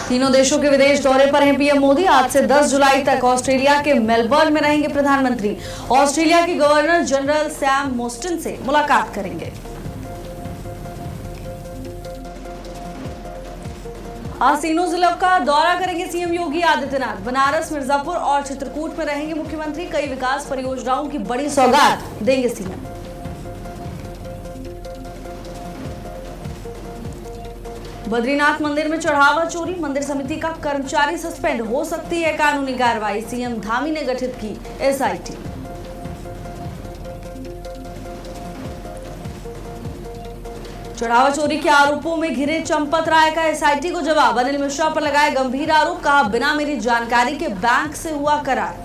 तीनों देशों के विदेश दौरे पर हैं पीएम मोदी। आज से 10 जुलाई तक ऑस्ट्रेलिया के मेलबर्न में रहेंगे प्रधानमंत्री। ऑस्ट्रेलिया के गवर्नर जनरल सैम मोस्टन से मुलाकात करेंगे। आज तीनों जिलों का दौरा करेंगे सीएम योगी आदित्यनाथ। बनारस, मिर्जापुर और चित्रकूट में रहेंगे मुख्यमंत्री। कई विकास परियोजनाओं की बड़ी सौगात देंगे सीएम। बद्रीनाथ मंदिर में चढ़ावा चोरी, मंदिर समिति का कर्मचारी सस्पेंड, हो सकती है कानूनी कार्रवाई। सीएम धामी ने गठित की एसआईटी। चढ़ावा चोरी के आरोपों में घिरे चंपत राय का एसआईटी को जवाब। अनिल मिश्रा पर लगाए गंभीर आरोप, कहा बिना मेरी जानकारी के बैंक से हुआ करार।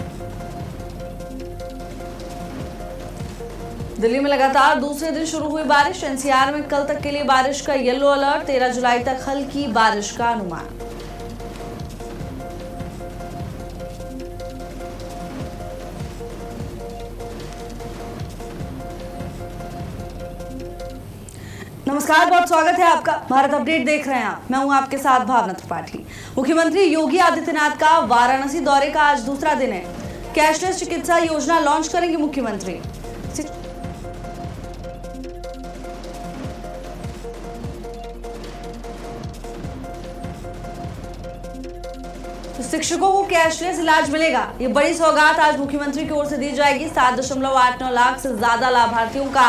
दिल्ली में लगातार दूसरे दिन शुरू हुई बारिश। एनसीआर में कल तक के लिए बारिश का येलो अलर्ट। 13 जुलाई तक हल्की बारिश का अनुमान। नमस्कार, बहुत स्वागत है आपका। भारत अपडेट देख रहे हैं आप। मैं हूं आपके साथ भावना त्रिपाठी। मुख्यमंत्री योगी आदित्यनाथ का वाराणसी दौरे का आज दूसरा दिन है। कैशलेस चिकित्सा योजना लॉन्च करेंगे मुख्यमंत्री। शिक्षकों को कैशलेस इलाज मिलेगा, ये बड़ी सौगात आज मुख्यमंत्री की ओर से दी जाएगी। 7.89 लाख से ज्यादा लाभार्थियों का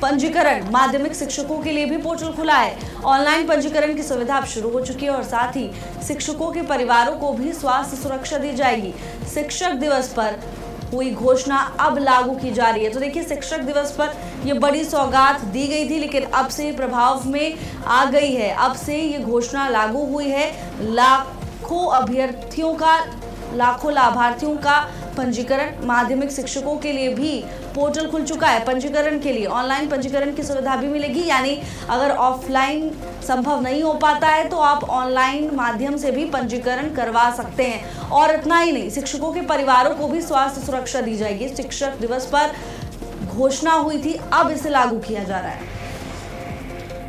पंजीकरण। माध्यमिक शिक्षकों के लिए भी पोर्टल खुला है। ऑनलाइन पंजीकरण की सुविधा अब शुरू हो चुकी है और साथ ही शिक्षकों के परिवारों को भी स्वास्थ्य सुरक्षा दी जाएगी। शिक्षक दिवस पर हुई घोषणा अब लागू की जा रही है। तो देखिए, शिक्षक दिवस पर ये बड़ी सौगात दी गई थी, लेकिन अब से प्रभाव में आ गई है। अब से ये घोषणा लागू हुई है। लाखों अभ्यर्थियों का, लाखों लाभार्थियों का पंजीकरण। माध्यमिक शिक्षकों के लिए भी पोर्टल खुल चुका है। पंजीकरण के लिए ऑनलाइन पंजीकरण की सुविधा भी मिलेगी, यानी अगर ऑफलाइन संभव नहीं हो पाता है तो आप ऑनलाइन माध्यम से भी पंजीकरण करवा सकते हैं। और इतना ही नहीं, शिक्षकों के परिवारों को भी स्वास्थ्य सुरक्षा दी जाएगी। शिक्षक दिवस पर घोषणा हुई थी, अब इसे लागू किया जा रहा है।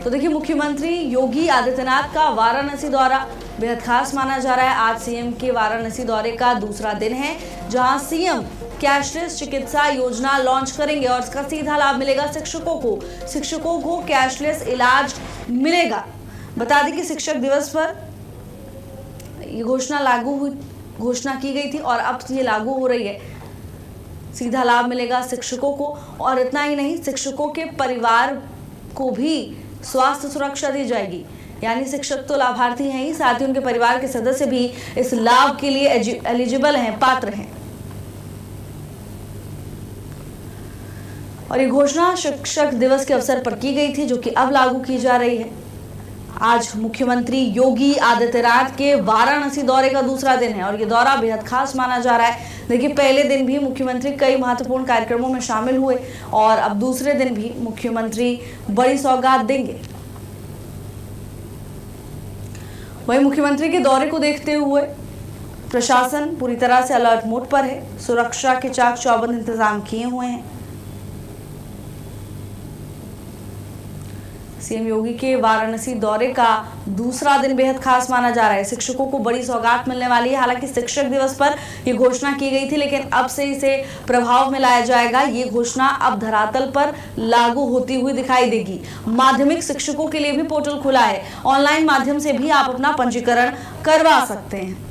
तो देखिए, मुख्यमंत्री योगी आदित्यनाथ का वाराणसी दौरा बेहद खास माना जा रहा है। आज सीएम के वाराणसी दौरे का दूसरा दिन है, जहां सीएम कैशलेस चिकित्सा योजना लॉन्च करेंगे और इसका सीधा लाभ मिलेगा शिक्षकों को। शिक्षकों को कैशलेस इलाज मिलेगा। बता दें कि शिक्षक दिवस पर ये घोषणा की गई थी और अब ये लागू हो रही है। सीधा लाभ मिलेगा शिक्षकों को और इतना ही नहीं, शिक्षकों के परिवार को भी स्वास्थ्य सुरक्षा दी जाएगी। यानी शिक्षक तो लाभार्थी हैं ही, साथ ही उनके परिवार के सदस्य भी इस लाभ के लिए एलिजिबल हैं, पात्र हैं। और ये घोषणा शिक्षक दिवस के अवसर पर की गई थी, जो कि अब लागू की जा रही है। आज मुख्यमंत्री योगी आदित्यनाथ के वाराणसी दौरे का दूसरा दिन है और ये दौरा बेहद खास माना जा रहा है। देखिए, पहले दिन भी मुख्यमंत्री कई महत्वपूर्ण कार्यक्रमों में शामिल हुए और अब दूसरे दिन भी मुख्यमंत्री बड़ी सौगात देंगे। वहीं मुख्यमंत्री के दौरे को देखते हुए प्रशासन पूरी तरह से अलर्ट मोड पर है। सुरक्षा के चाक चौबंद इंतजाम किए हुए हैं। सीएम योगी के वाराणसी दौरे का दूसरा दिन बेहद खास माना जा रहा है। शिक्षकों को बड़ी सौगात मिलने वाली है। हालांकि शिक्षक दिवस पर यह घोषणा की गई थी, लेकिन अब से इसे प्रभाव में लाया जाएगा। ये घोषणा अब धरातल पर लागू होती हुई दिखाई देगी। माध्यमिक शिक्षकों के लिए भी पोर्टल खुला है। ऑनलाइन माध्यम से भी आप अपना पंजीकरण करवा सकते हैं।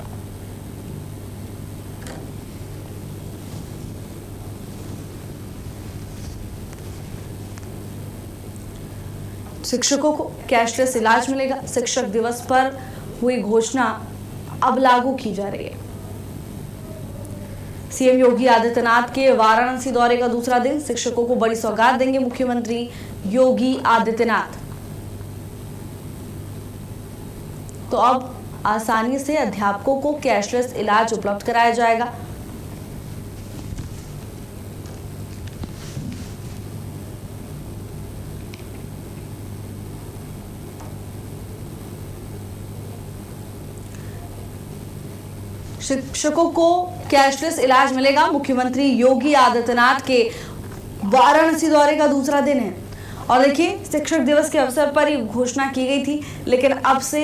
शिक्षकों को कैशलेस इलाज मिलेगा। शिक्षक दिवस पर हुई घोषणा अब लागू की जा रही है। सीएम योगी आदित्यनाथ के वाराणसी दौरे का दूसरा दिन, शिक्षकों को बड़ी सौगात देंगे मुख्यमंत्री योगी आदित्यनाथ। तो अब आसानी से अध्यापकों को कैशलेस इलाज उपलब्ध कराया जाएगा। शिक्षकों को कैशलेस इलाज मिलेगा। मुख्यमंत्री योगी आदित्यनाथ के वाराणसी दौरे का दूसरा दिन है और देखिए, शिक्षक दिवस के अवसर पर ये घोषणा की गई थी, लेकिन अब से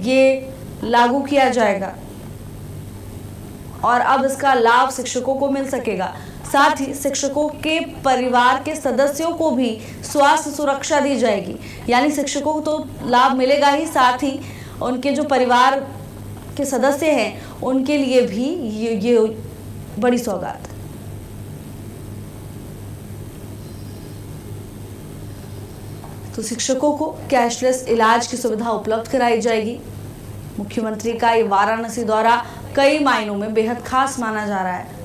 ये लागू किया जाएगा और अब इसका लाभ शिक्षकों को मिल सकेगा। साथ ही शिक्षकों के परिवार के सदस्यों को भी स्वास्थ्य सुरक्षा दी जाएगी। यानी शिक्षकों को तो लाभ मिलेगा ही, साथ ही उनके जो परिवार के सदस्य हैं उनके लिए भी ये बड़ी सौगात। तो शिक्षकों को कैशलेस इलाज की सुविधा उपलब्ध कराई जाएगी। मुख्यमंत्री का ये वाराणसी दौरा कई मायनों में बेहद खास माना जा रहा है।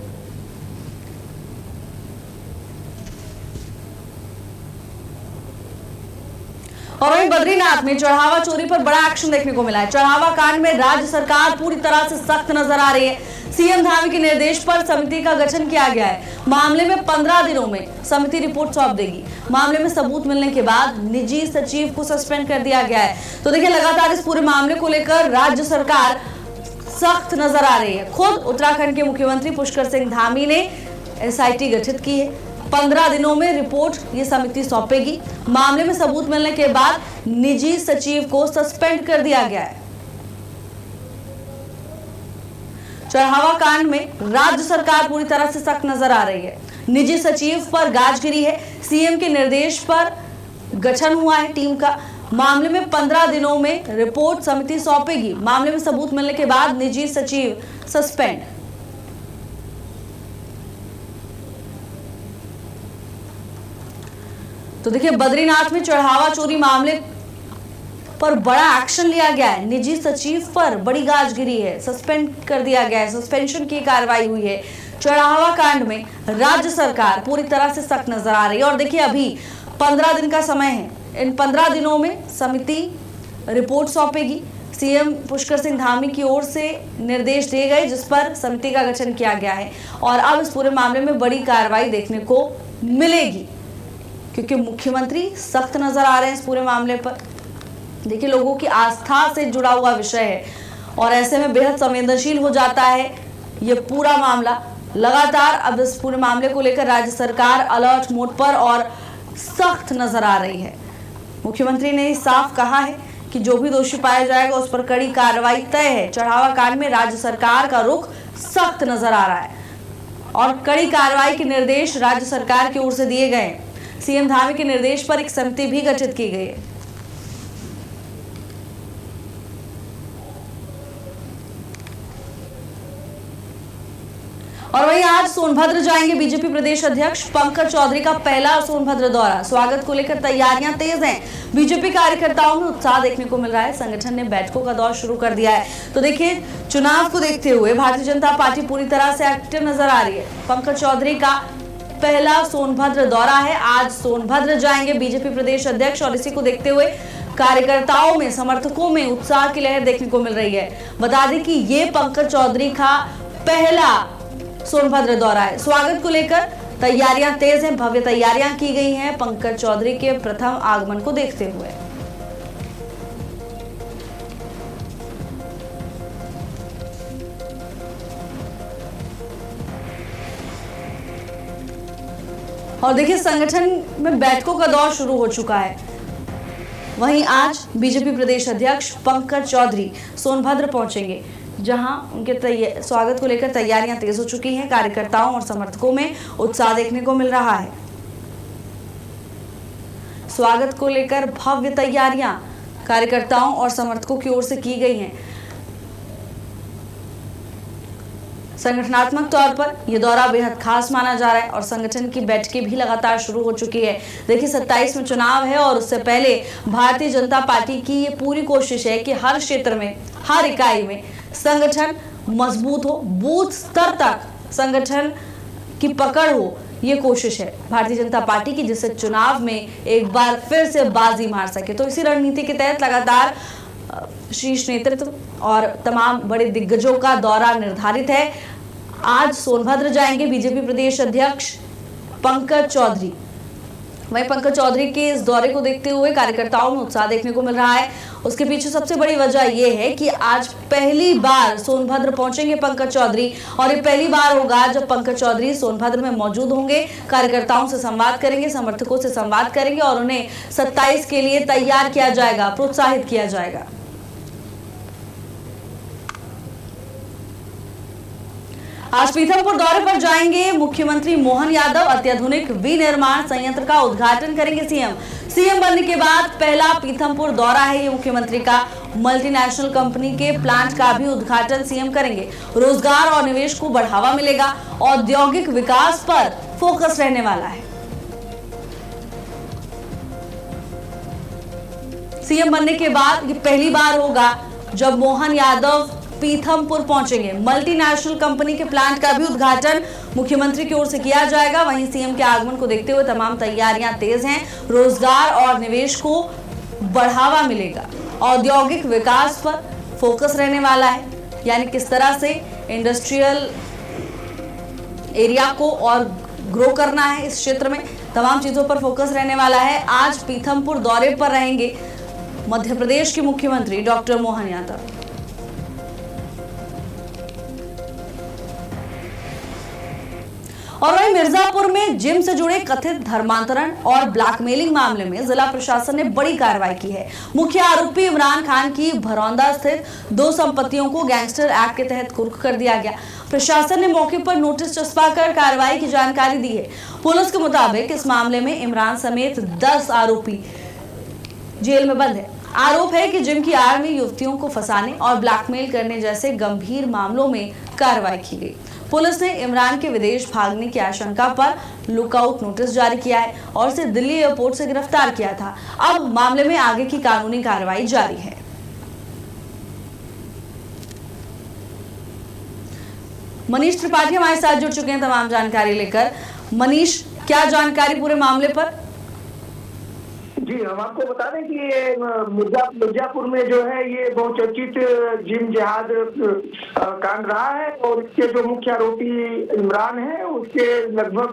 और वहीं बद्रीनाथ में चढ़ावा चोरी पर बड़ा एक्शन देखने को मिला है। चढ़ावा कांड में राज्य सरकार पूरी तरह से सख्त नजर आ रही है। सीएम धामी के निर्देश पर समिति का गठन किया गया है। मामले में 15 दिनों में समिति रिपोर्ट सौंप देगी। मामले में सबूत मिलने के बाद निजी सचिव को सस्पेंड कर दिया गया है। तो देखिए, लगातार इस पूरे मामले को लेकर राज्य सरकार सख्त नजर आ रही है। खुद उत्तराखंड के मुख्यमंत्री पुष्कर सिंह धामी ने एसआईटी गठित की है। 15 दिनों में रिपोर्ट ये समिति सौंपेगी। मामले में सबूत मिलने के बाद निजी सचिव को सस्पेंड कर दिया गया है। चढ़ावा कांड में राज्य सरकार पूरी तरह से सख्त नजर आ रही है। निजी सचिव पर गाज गिरी है। सीएम के निर्देश पर गठन हुआ है टीम का। मामले में 15 दिनों में रिपोर्ट समिति सौंपेगी। मामले में सबूत मिलने के बाद निजी सचिव सस्पेंड। तो देखिए, बद्रीनाथ में चढ़ावा चोरी मामले पर बड़ा एक्शन लिया गया है। निजी सचिव पर बड़ी गाज गिरी है, सस्पेंड कर दिया गया है, सस्पेंशन की कार्रवाई हुई है। चढ़ावा कांड में राज्य सरकार पूरी तरह से सख्त नजर आ रही है। और देखिए, अभी 15 दिन का समय है। इन 15 दिनों में समिति रिपोर्ट सौंपेगी। सीएम पुष्कर सिंह धामी की ओर से निर्देश दिए गए जिस पर समिति का गठन किया गया है। और अब इस पूरे मामले में बड़ी कार्रवाई देखने को मिलेगी क्योंकि मुख्यमंत्री सख्त नजर आ रहे हैं इस पूरे मामले पर। देखिए, लोगों की आस्था से जुड़ा हुआ विषय है और ऐसे में बेहद संवेदनशील हो जाता है ये पूरा मामला। लगातार अब इस पूरे मामले को लेकर राज्य सरकार अलर्ट मोड पर और सख्त नजर आ रही है। मुख्यमंत्री ने साफ कहा है कि जो भी दोषी पाया जाएगा उस पर कड़ी कार्रवाई तय है। चढ़ावा कांड में राज्य सरकार का रुख सख्त नजर आ रहा है और कड़ी कार्रवाई के निर्देश राज्य सरकार की ओर से दिए गए। सीएम धामी के निर्देश पर एक समिति भी गठित की गई है। और वहीं आज सोनभद्र जाएंगे बीजेपी प्रदेश अध्यक्ष पंकज चौधरी का पहला सोनभद्र दौरा। स्वागत को लेकर तैयारियां तेज हैं। बीजेपी कार्यकर्ताओं में उत्साह देखने को मिल रहा है। संगठन ने बैठकों का दौर शुरू कर दिया है। तो देखिए, चुनाव को देखते हुए भारतीय जनता पार्टी पूरी तरह से एक्टिव नजर आ रही है। पंकज चौधरी का पहला सोनभद्र दौरा है। आज सोनभद्र जाएंगे बीजेपी प्रदेश अध्यक्ष और इसी को देखते हुए कार्यकर्ताओं में, समर्थकों में उत्साह की लहर देखने को मिल रही है। बता दें कि ये पंकज चौधरी का पहला सोनभद्र दौरा है। स्वागत को लेकर तैयारियां तेज हैं। भव्य तैयारियां की गई हैं पंकज चौधरी के प्रथम आगमन को देखते हुए। और देखिए, संगठन में बैठकों का दौर शुरू हो चुका है। वहीं आज बीजेपी प्रदेश अध्यक्ष पंकज चौधरी सोनभद्र पहुंचेंगे जहां उनके स्वागत को लेकर तैयारियां तेज हो चुकी हैं। कार्यकर्ताओं और समर्थकों में उत्साह देखने को मिल रहा है। स्वागत को लेकर भव्य तैयारियां कार्यकर्ताओं और समर्थकों की ओर से की गई हैं। संगठनात्मक तौर पर यह दौरा बेहद खास माना जा रहा है और संगठन की बैठकें भी लगातार शुरू हो चुकी है। देखिए, 27 में चुनाव है और उससे पहले भारतीय जनता पार्टी की ये पूरी कोशिश है कि हर क्षेत्र में, हर इकाई में संगठन मजबूत हो, बूथ स्तर तक संगठन की पकड़ हो। ये कोशिश है भारतीय जनता पार्टी की, जिससे चुनाव में एक बार फिर से बाजी मार सके। तो इसी रणनीति के तहत लगातार शीर्ष नेतृत्व और तमाम बड़े दिग्गजों का दौरा निर्धारित है। आज सोनभद्र जाएंगे बीजेपी प्रदेश अध्यक्ष पंकज चौधरी। वहीं पंकज चौधरी के इस दौरे को देखते हुए कार्यकर्ताओं में उत्साह देखने को मिल रहा है। उसके पीछे सबसे बड़ी वजह यह है कि आज पहली बार सोनभद्र पहुंचेंगे पंकज चौधरी और ये पहली बार होगा जब पंकज चौधरी सोनभद्र में मौजूद होंगे। कार्यकर्ताओं से संवाद करेंगे, समर्थकों से संवाद करेंगे और उन्हें 27 के लिए तैयार किया जाएगा, प्रोत्साहित किया जाएगा। आज पीथमपुर दौरे पर जाएंगे मुख्यमंत्री मोहन यादव। अत्याधुनिक विनिर्माण संयंत्र का उद्घाटन करेंगे सीएम बनने के बाद पहला पीथमपुर दौरा है ये मुख्यमंत्री का। मल्टीनेशनल कंपनी के प्लांट का भी उद्घाटन सीएम करेंगे। रोजगार और निवेश को बढ़ावा मिलेगा। औद्योगिक विकास पर फोकस रहने वाला है। सीएम बनने के बाद ये पहली बार होगा जब मोहन यादव पीथमपुर पहुंचेंगे। मल्टीनेशनल कंपनी के प्लांट का भी उद्घाटन मुख्यमंत्री की ओर से किया जाएगा। वहीं सीएम के आगमन को देखते हुए तमाम तैयारियां तेज हैं। रोजगार और निवेश को बढ़ावा मिलेगा। औद्योगिक विकास पर फोकस रहने वाला है, यानी किस तरह से इंडस्ट्रियल एरिया को और ग्रो करना है इस क्षेत्र में, तमाम चीजों पर फोकस रहने वाला है। आज पीथमपुर दौरे पर रहेंगे मध्य प्रदेश के मुख्यमंत्री डॉक्टर मोहन यादव। और वहीं मिर्जापुर में जिम से जुड़े कथित धर्मांतरण और ब्लैकमेलिंग मामले में जिला प्रशासन ने बड़ी कार्रवाई की है। मुख्य आरोपी इमरान खान की भरौंदा स्थित 2 संपत्तियों को गैंगस्टर एक्ट के तहत कुर्क कर दिया गया। प्रशासन ने मौके पर नोटिस चस्पाकर कार्रवाई की जानकारी दी है। पुलिस के मुताबिक इस मामले में इमरान समेत 10 आरोपी जेल में बंद है। आरोप है कि जिम की आड़ में युवतियों को फंसाने और ब्लैकमेल करने जैसे गंभीर मामलों में कार्रवाई की गई। पुलिस ने इमरान के विदेश भागने की आशंका पर लुकआउट नोटिस जारी किया है और इसे दिल्ली एयरपोर्ट से गिरफ्तार किया था। अब मामले में आगे की कानूनी कार्रवाई जारी है। मनीष त्रिपाठी हमारे साथ जुड़ चुके हैं तमाम जानकारी लेकर। मनीष, क्या जानकारी पूरे मामले पर? जी, हम आपको बता दें कि ये मिर्जापुर में जो है ये बहुचर्चित जिम जिहाद कांड रहा है और इसके जो मुख्य आरोपी इमरान है उसके लगभग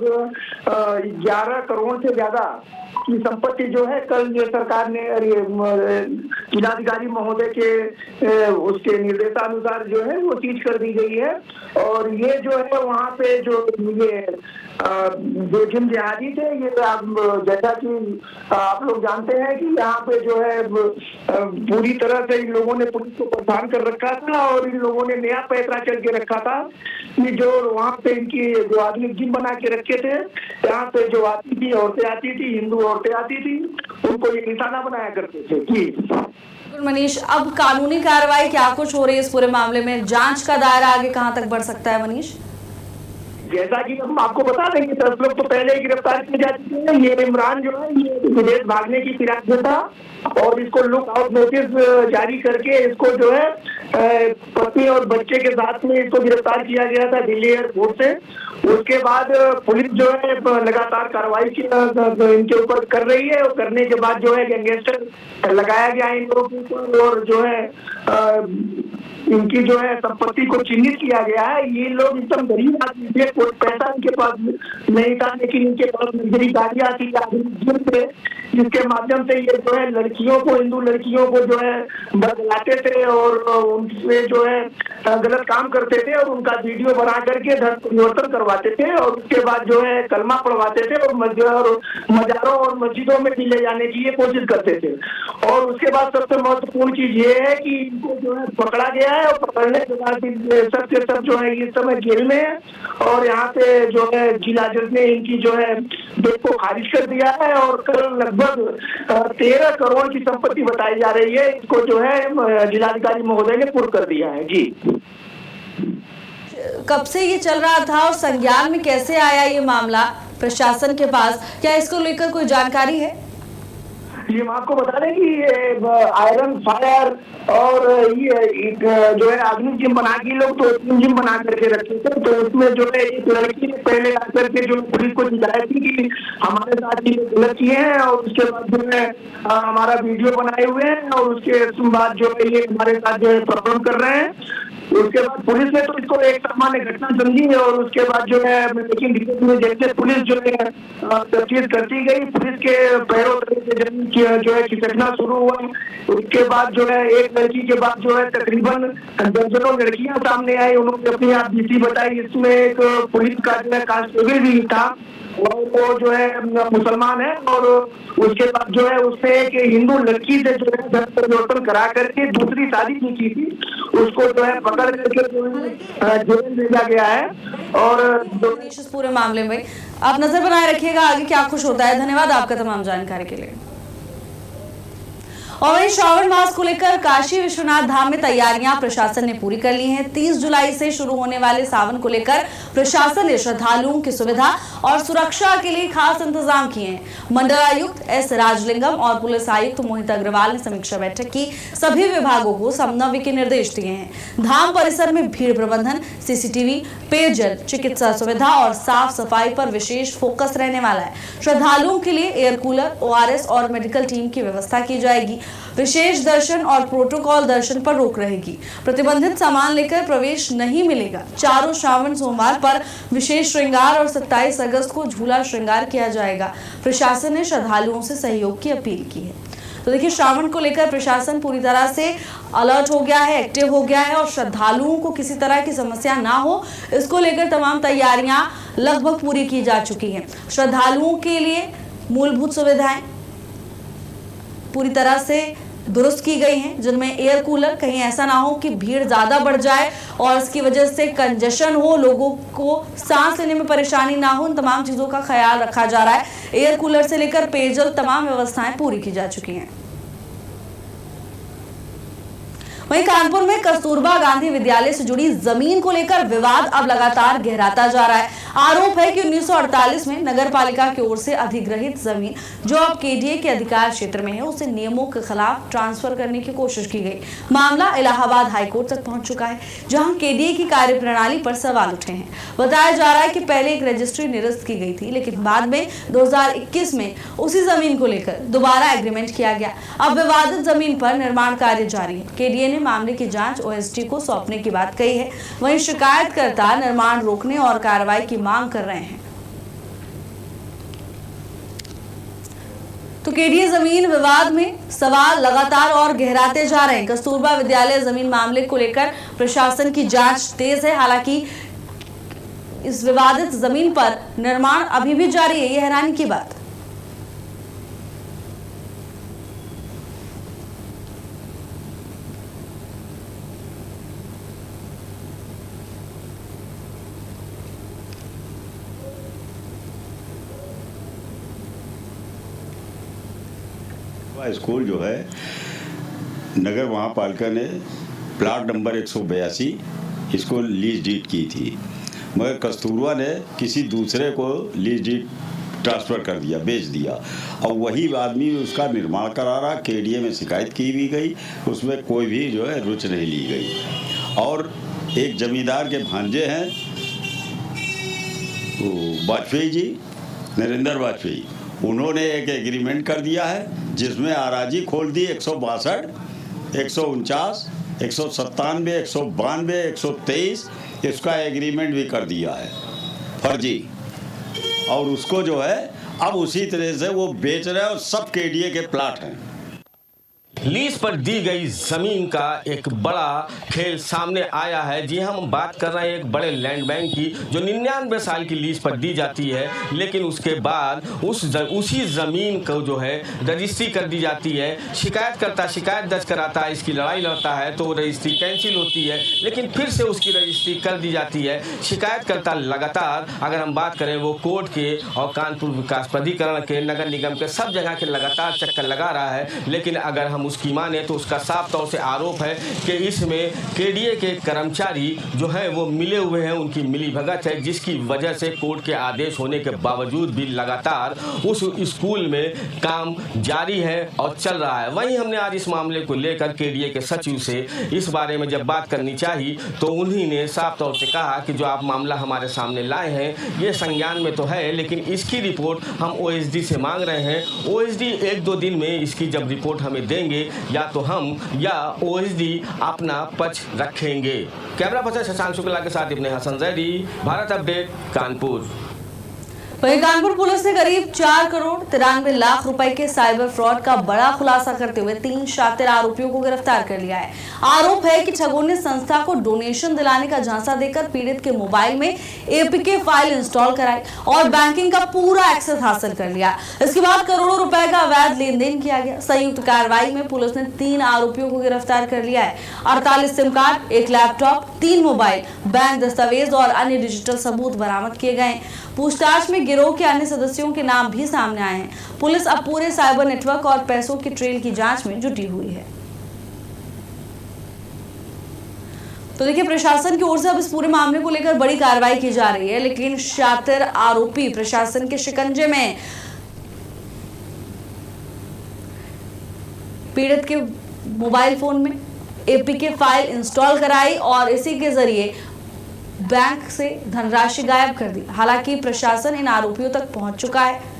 11 करोड़ से ज्यादा की संपत्ति जो है कल ये सरकार ने जिलाधिकारी महोदय के उसके निर्देशानुसार जो है वो सीज कर दी गई है। और ये जो है वहाँ पे जो जिम जिहादी थे, ये जैसा कि आप लोग जानते हैं कि यहाँ पे जो है पूरी तरह से इन लोगों ने पुलिस को परेशान कर रखा था और इन लोगों ने नया पैतरा चल के रखा था कि जो वहाँ पे इनकी जो आदमी जिम बना के रखे थे, यहाँ पे जो आती थी औरतें आती थी, हिंदू औरतें आती थी, उनको ये निशाना बनाया करते थे। जी मनीष, अब कानूनी कार्रवाई क्या कुछ हो रही है इस पूरे मामले में? जांच का दायरा आगे कहां तक बढ़ सकता है मनीष? जैसा कि हम आपको बता देंगे 10 लोग तो पहले ही गिरफ्तार किए जा चुके हैं। ये इमरान जो है ये विदेश भागने की फिराक में था और इसको लुक आउट नोटिस जारी करके इसको जो है पत्नी और बच्चे के साथ में इसको गिरफ्तार किया गया था दिल्ली एयरपोर्ट से। उसके बाद पुलिस जो है लगातार कार्रवाई इनके ऊपर कर रही है और करने के बाद जो है गैंगस्टर लगाया गया इन लोगों के ऊपर और जो है इनकी जो है संपत्ति को चिन्हित किया गया है। ये लोग एकदम गरीब आदमी थे, कोई पैसा इनके पास नहीं था, लेकिन इनके पास लग्जरी गाड़ियां थी, जिसके माध्यम से ये जो है लड़कियों को, हिंदू लड़कियों को जो है बदलाते थे और उनसे जो है गलत काम करते थे और उनका वीडियो बना करके धर्म परिवर्तन करवाते थे और उसके बाद जो है कलमा पढ़वाते थे और मजारों और मस्जिदों में भी ले जाने की ये कोशिश करते थे। और उसके बाद सबसे महत्वपूर्ण चीज ये है कि इनको जो है पकड़ा गया है और पकड़ने के बाद सब के सब जो है इस समय जेल में है और यहाँ पे जो है जिला जज ने इनकी जो है डेट को खारिज कर दिया है और कल लगभग 13 करोड़ की संपत्ति बताई जा रही है, इसको जो है जिलाधिकारी महोदय ने पूर्ण कर दिया है। जी, कब से ये चल रहा था और संज्ञान में कैसे आया ये मामला प्रशासन के पास? क्या इसको लेकर कोई जानकारी है? जी, हम आपको बता दें कि आयरन फायर और ये जो है आधुनिक जिम बना के लोग तो जिम बना करके रखे थे। तो उसमें जो है एक लड़की ने पहले आकर के जो पुलिस को शिकायत की कि हमारे साथ ये गलत किए हैं और उसके बाद जो है हमारा वीडियो बनाए हुए हैं और उसके बाद जो है ये हमारे साथ जो है प्रॉब्लम कर रहे हैं। उसके बाद पुलिस ने तो इसको एक सामान्य घटना समझी और उसके बाद जो है लेकिन जैसे पुलिस जो है तफ्तीश करती गई, पुलिस के पैरों तले जमीन जो है खिसकना शुरू हुआ। उसके बाद जो है एक लड़की के बाद जो है तकरीबन दर्जनों लड़कियां सामने आई, उन्होंने अपनी आप बीसी बताई। इसमें एक पुलिस का जो है कांस्टेबल भी था, वो जो है मुसलमान है और उसके बाद जो है उसने एक हिंदू लड़की से जो है धर्म परिवर्तन करा करके दूसरी शादी भी की थी। उसको जो है पकड़ करके जो है जेल भेजा गया है। और इस पूरे मामले में आप नजर बनाए रखिएगा आगे क्या कुछ होता है। धन्यवाद आपका तमाम जानकारी के लिए। और वहीं श्रावण मास को लेकर काशी विश्वनाथ धाम में तैयारियां प्रशासन ने पूरी कर ली हैं। 30 जुलाई से शुरू होने वाले सावन को लेकर प्रशासन ने श्रद्धालुओं की सुविधा और सुरक्षा के लिए खास इंतजाम किए हैं। मंडलायुक्त एस राजलिंगम और पुलिस आयुक्त मोहित अग्रवाल ने समीक्षा बैठक की सभी विभागों को समन्वय के निर्देश दिए हैं। धाम परिसर में भीड़ प्रबंधन, सीसीटीवी, पेयजल, चिकित्सा सुविधा और साफ सफाई पर विशेष फोकस रहने वाला है। श्रद्धालुओं के लिए एयर कूलर, ORS और मेडिकल टीम की व्यवस्था की जाएगी। विशेष दर्शन और प्रोटोकॉल दर्शन पर रोक रहेगी। प्रतिबंधित सामान लेकर प्रवेश नहीं मिलेगा। चारों श्रावण सोमवार पर विशेष श्रृंगार और 27 अगस्त को झूला श्रृंगार किया जाएगा। प्रशासन ने श्रद्धालुओं से सहयोग की अपील की है। तो देखिए, श्रावण को लेकर प्रशासन पूरी तरह से अलर्ट हो गया है, एक्टिव हो गया है और श्रद्धालुओं को किसी तरह की समस्या ना हो, इसको लेकर तमाम तैयारियां लगभग पूरी की जा चुकी हैं। श्रद्धालुओं के लिए मूलभूत सुविधाएं पूरी तरह से दुरुस्त की गई हैं, जिनमें एयर कूलर, कहीं ऐसा ना हो कि भीड़ ज्यादा बढ़ जाए और इसकी वजह से कंजेशन हो, लोगों को सांस लेने में परेशानी ना हो, इन तमाम चीजों का ख्याल रखा जा रहा है। एयर कूलर से लेकर पेयजल, तमाम व्यवस्थाएं पूरी की जा चुकी हैं। वहीं कानपुर में कस्तूरबा गांधी विद्यालय से जुड़ी जमीन को लेकर विवाद अब लगातार गहराता जा रहा है। आरोप है कि 1948 में नगर पालिका की ओर से अधिग्रहित जमीन जो अब केडीए के अधिकार क्षेत्र में है, उसे नियमों के खिलाफ ट्रांसफर करने की कोशिश की गई। मामला इलाहाबाद हाईकोर्ट तक पहुंच चुका है, जहां केडीए की कार्यप्रणाली पर सवाल उठे हैं। बताया जा रहा है कि पहले एक रजिस्ट्री निरस्त की गई थी, लेकिन बाद में 2021 में उसी जमीन को लेकर दोबारा एग्रीमेंट किया गया। अब विवादित जमीन पर निर्माण कार्य जारी है। केडीए ने मामले की जांच OSD को सौंपने की बात कही है। वहीं शिकायतकर्ता निर्माण रोकने और कार्रवाई की मांग कर रहे हैं। तो केडीए जमीन विवाद में सवाल लगातार और गहराते जा रहे हैं। कस्तूरबा विद्यालय जमीन मामले को लेकर प्रशासन की जांच तेज है। हालांकि इस विवादित जमीन पर निर्माण अभी भी जारी है, ये हैरानी की बात। स्कूल जो है नगर महापालिका ने प्लाट नंबर 182 इसको लीज डीड की थी, मगर कस्तूरबा ने किसी दूसरे को लीज डीड ट्रांसफ़र कर दिया, बेच दिया। और वही आदमी उसका निर्माण करा रहा। केडीए में शिकायत की भी गई, उसमें कोई भी जो है रुचि नहीं ली गई। और एक जमींदार के भांजे हैं वाजपेयी जी, नरेंद्र वाजपेयी, उन्होंने एक एग्रीमेंट कर दिया है जिसमें आराजी खोल दी 162, 149, 197, 192, 123 इसका एग्रीमेंट भी कर दिया है फर्जी। और उसको जो है अब उसी तरह से वो बेच रहे हैं और सब केडीए के प्लाट हैं। लीज पर दी गई जमीन का एक बड़ा खेल सामने आया है। जी हम बात कर रहे हैं एक बड़े लैंड बैंक की, जो 99 साल की लीज पर दी जाती है, लेकिन उसके बाद उसी जमीन को जो है रजिस्ट्री कर दी जाती है। शिकायतकर्ता शिकायत दर्ज कराता है, इसकी लड़ाई लड़ता है तो रजिस्ट्री कैंसिल होती है, लेकिन फिर से उसकी रजिस्ट्री कर दी जाती है। शिकायतकर्ता लगातार, अगर हम बात करें वो कोर्ट के और कानपुर विकास प्राधिकरण के, नगर निगम के, सब जगह के लगातार चक्कर लगा रहा है। लेकिन अगर हम उसकी माने तो उसका साफ तौर से आरोप है कि इसमें केडीए के कर्मचारी जो है वो मिले हुए हैं, उनकी मिली भगत है, जिसकी वजह से कोर्ट के आदेश होने के बावजूद भी लगातार उस स्कूल में काम जारी है और चल रहा है। वहीं हमने आज इस मामले को लेकर केडीए के सचिव से इस बारे में जब बात करनी चाहिए तो उन्हीं ने साफ तौर से कहा कि जो आप मामला हमारे सामने लाए हैं ये संज्ञान में तो है, लेकिन इसकी रिपोर्ट हम OSD से मांग रहे हैं। OSD 1-2 दिन में इसकी जब रिपोर्ट हमें देंगे या तो हम या OSD अपना पक्ष रखेंगे। कैमरा पर्सन शशांक शुक्ला के साथ इब्ने हसन जैदी, भारत अपडेट, कानपुर। वहीं कानपुर पुलिस ने करीब 4 करोड़ 93 लाख रुपए के साइबर फ्रॉड का बड़ा खुलासा करते हुए 3 शातिर आरोपियों को गिरफ्तार कर लिया है। आरोप है कि ठगों ने संस्था को डोनेशन दिलाने का झांसा देकर पीड़ित के मोबाइल में एपीके फाइल इंस्टॉल कराई और बैंकिंग का पूरा एक्सेस हासिल कर लिया। इसके बाद करोड़ों रुपए का अवैध लेन देन किया गया। संयुक्त कार्रवाई में पुलिस ने 3 आरोपियों को गिरफ्तार कर लिया है। 48 SIM card, 1 laptop, 3 mobile, bank दस्तावेज और अन्य डिजिटल सबूत बरामद किए गए। पूछताछ में गिरोह के अन्य सदस्यों के नाम भी सामने आए हैं। पुलिस अब पूरे साइबर नेटवर्क और पैसों की ट्रेल की जांच में जुटी हुई है। तो देखिए, प्रशासन की ओर से अब इस पूरे मामले को लेकर बड़ी कार्रवाई की जा रही है, लेकिन शातिर आरोपी प्रशासन के शिकंजे में। पीड़ित के मोबाइल फोन में एपीके फाइल इंस्टॉल कराई और इसी के जरिए बैंक से धनराशि गायब कर दी। हालांकि प्रशासन इन आरोपियों तक पहुंच चुका है।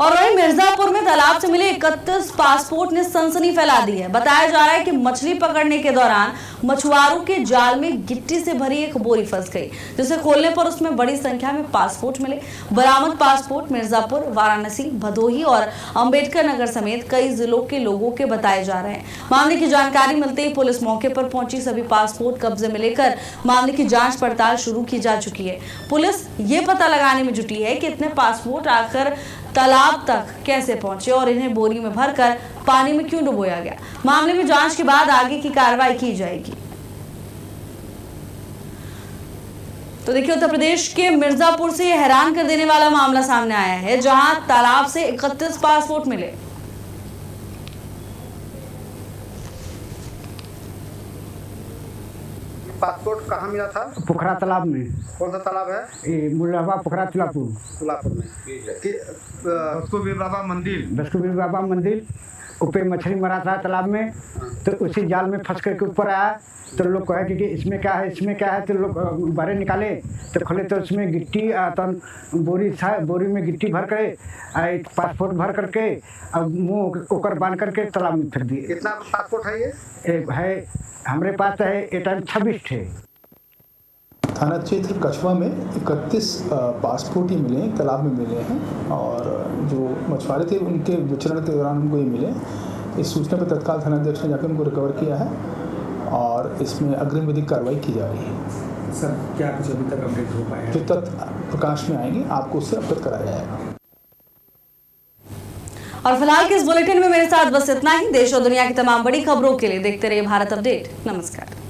और वहीं मिर्जापुर में तालाब से मिले 31 पासपोर्ट ने सनसनी फैला दी है। बताया जा रहा है कि मछली पकड़ने के दौरान मछुआरों के जाल में गिट्टी से भरी एक बोरी फंस गई, जिसे खोलने पर उसमें बड़ी संख्या में पासपोर्ट मिले। बरामद पासपोर्ट मिर्जापुर, वाराणसी, भदोही और अंबेडकर नगर समेत कई जिलों के लोगों के बताए जा रहे हैं। मामले की जानकारी मिलते ही पुलिस मौके पर पहुंची। सभी पासपोर्ट कब्जे में लेकर मामले की जांच पड़ताल शुरू की जा चुकी है। पुलिस ये पता लगाने में जुटी है कि इतने पासपोर्ट आकर तालाब तक कैसे पहुंचे और इन्हें बोरी में भरकर पानी में क्यों डुबोया गया। मामले में जांच के बाद आगे की कार्रवाई की जाएगी। तो देखिए, उत्तर प्रदेश के मिर्जापुर से यह हैरान कर देने वाला मामला सामने आया है, जहां तालाब से 31 पासपोर्ट मिले। पासपोर्ट कहाँ मिला था? पोखरा तालाब में। कौन सा तालाब है? ये मुलाबा पोखरा तुलापुर में। दसकुबीर बाबा मंदिर। दसकुबीर बाबा मंदिर ऊपर मछली मरा था तालाब में, तो उसी जाल में फंस करके ऊपर आया। तो लोग कहे कि इसमें क्या है, इसमें क्या है। तो लोग बाहर निकाले तो खोले तो उसमें गिट्टी बोरी था। बोरी में गिट्टी भर के पासपोर्ट भर करके अब मुँह ओकर बांध करके तालाब में फेंक दिए। कितना पासपोर्ट है ये? है हमारे पास है ये टाइम 26 थे। थाना क्षेत्र कछवा में 31 पासपोर्ट ही मिले हैं, तालाब में मिले हैं। और जो मछुआरे थे उनके विचरण के दौरान हमको ये मिले। इस सूचना पर तत्काल थानाध्यक्ष ने जाकर उनको रिकवर किया है और इसमें अग्रिम विधिक कार्रवाई की जा रही है। सर, क्या कुछ अभी तक अपडेट हो पाया? जो तथ्य प्रकाश में आएंगे आपको उससे अवगत कराया जाएगा। और फिलहाल के इस बुलेटिन में मेरे साथ बस इतना ही। देश और दुनिया की तमाम बड़ी खबरों के लिए देखते रहिए भारत अपडेट। नमस्कार।